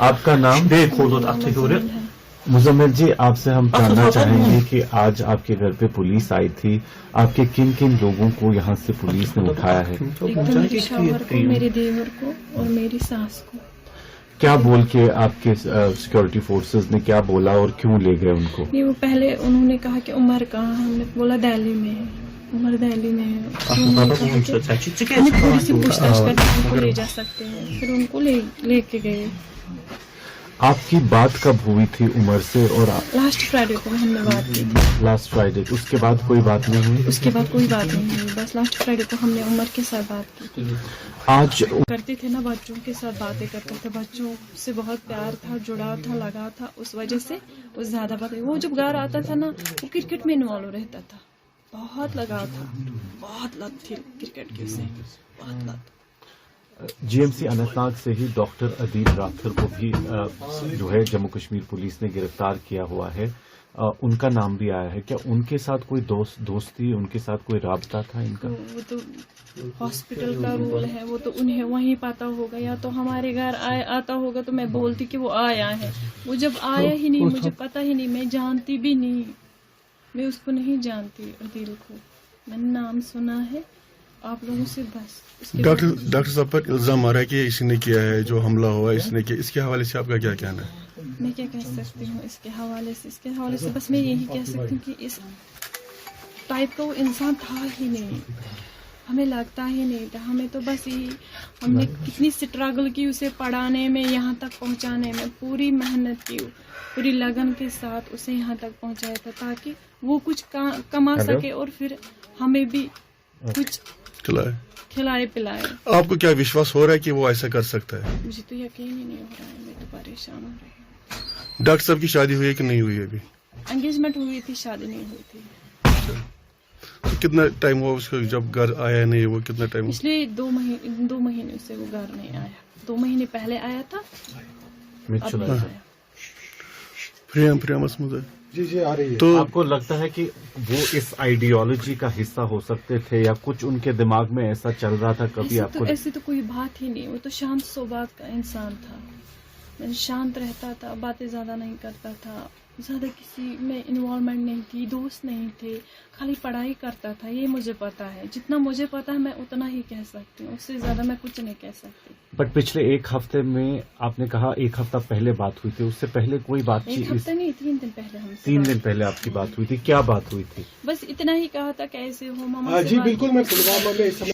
آپ کا نام؟ مزمل جی، آپ سے ہم جاننا چاہیں گے کہ آج آپ کے گھر پہ پولیس آئی تھی، آپ کے کن کن لوگوں کو یہاں سے پولیس نے اٹھایا ہے؟ ایک تو میرے شوہر کو، میرے دیور کو اور میری ساس کو. کیا بول کے آپ کے سیکورٹی فورسز نے کیا بولا اور کیوں لے گئے ان کو؟ نہیں، وہ پہلے انہوں نے کہا کہ عمر کہاں، ہم نے بولا دہلی میں ہے. عمر دہلی میں ہے. ہمیں تھوڑی سی پوچھ تاچھ کر کے ان کو لے جا سکتے ہیں. پھر ان کو لے کے گئے. آپ کی بات کب ہوئی تھی عمر سے؟ اور لاسٹ فرائیڈے کو ہم نے بات کی تھی. لاسٹ فرائیڈے، اس کے بعد کوئی بات نہیں ہوئی؟ اس کے بعد کوئی بات نہیں ہوئی، بس لاسٹ فرائیڈے کو ہم نے عمر کے ساتھ بات کی تھی. آج کرتے تھے نا، بچوں کے ساتھ باتیں کرتے تھے، بچوں سے بہت پیار تھا، جڑاؤ تھا، لگا تھا، اس وجہ سے وہ زیادہ بات. وہ جب گھر آتا تھا نا، وہ کرکٹ میں انوالو رہتا تھا، بہت لگا تھا، بہت لت تھی کرکٹ کی اسے، بہت لت. G M C Anant Nag سے ہی ڈاکٹر عدیل راتھر کو بھی جو ہے جموں کشمیر پولیس نے گرفتار کیا ہوا ہے. ان کا نام بھی آیا ہے. کیا ان کے ساتھ کوئی دوستی، ان کے ساتھ کوئی رابطہ تھا ان کا؟ وہ تو ہاسپٹل کا رول ہے، وہ تو انہیں وہیں پاتا ہوگا، یا تو ہمارے گھر آتا ہوگا تو میں بولتی کہ وہ آیا ہے. وہ جب آیا ہی نہیں، مجھے پتا ہی نہیں، میں جانتی بھی نہیں، میں اس کو نہیں جانتی عدیل کو. میں نے نام سنا ہے آپ لوگوں سے بس. ڈاکٹر صاحب پر الزام آ رہا ہے کہ اسی نے کیا ہے، جو حملہ ہوا اس نے کیا. اس کے حوالے سے آپ کا کیا کہنا ہے؟ میں کیا کہہ سکتی ہوں اس کے حوالے سے؟ بس میں یہی کہہ سکتی ہوں کہ اس ٹائپ کا وہ انسان تھا ہی نہیں، ہمیں لگتا ہی نہیں تھا. ہمیں تو بس یہی، ہم نے کتنی سٹرگل کی اسے پڑھانے میں، یہاں تک پہنچانے میں، پوری محنت کی، پوری لگن کے ساتھ اسے یہاں تک پہنچایا تھا تاکہ وہ کچھ کما سکے اور پھر ہمیں بھی کچھ کھلائے پلائے. آپ کو کیا وشواس ہو رہا ہے کہ وہ ایسا کر سکتا ہے؟ مجھے تو یقین ہی نہیں ہو رہا ہے، میں تو پریشان ہو رہی ہوں. ڈاکٹر صاحب کی شادی ہوئی ہے کہ نہیں ہوئی ہے ابھی؟ انگیجمنٹ ہوئی تھی، شادی نہیں ہوئی تھی. کتنا ٹائم ہوا اس کو جب گھر آیا نہیں؟ وہ کتنا ٹائم؟ پچھلے 2 مہینے سے وہ گھر نہیں آیا. 2 مہینے پہلے آیا تھا، اب نہیں آیا. جی آ رہی ہے. تو آپ کو لگتا ہے کہ وہ اس آئیڈیالوجی کا حصہ ہو سکتے تھے، یا کچھ ان کے دماغ میں ایسا چل رہا تھا کبھی آپ کو؟ ایسے تو کوئی بات ہی نہیں. وہ تو شانت صحبت کا انسان تھا، شانت رہتا تھا، باتیں زیادہ نہیں کرتا تھا، زیادہ کسی میں انوالومنٹ نہیں تھی، دوست نہیں تھے، خالی پڑھائی کرتا تھا. یہ مجھے پتا ہے، جتنا مجھے پتا ہے میں اتنا ہی کہہ سکتی ہوں، اس سے زیادہ میں کچھ نہیں کہہ سکتی. بٹ پچھلے 1 ہفتے میں آپ نے کہا 1 ہفتہ پہلے بات ہوئی تھی، اس سے پہلے کوئی بات 1 ہفتہ نہیں، 3 دن پہلے ہم سے 3 دن پہلے آپ کی بات ہوئی تھی. کیا بات ہوئی تھی؟ بس اتنا ہی کہا تھا کیسے ہو ماما. جی بالکل، میں پلوامہ میں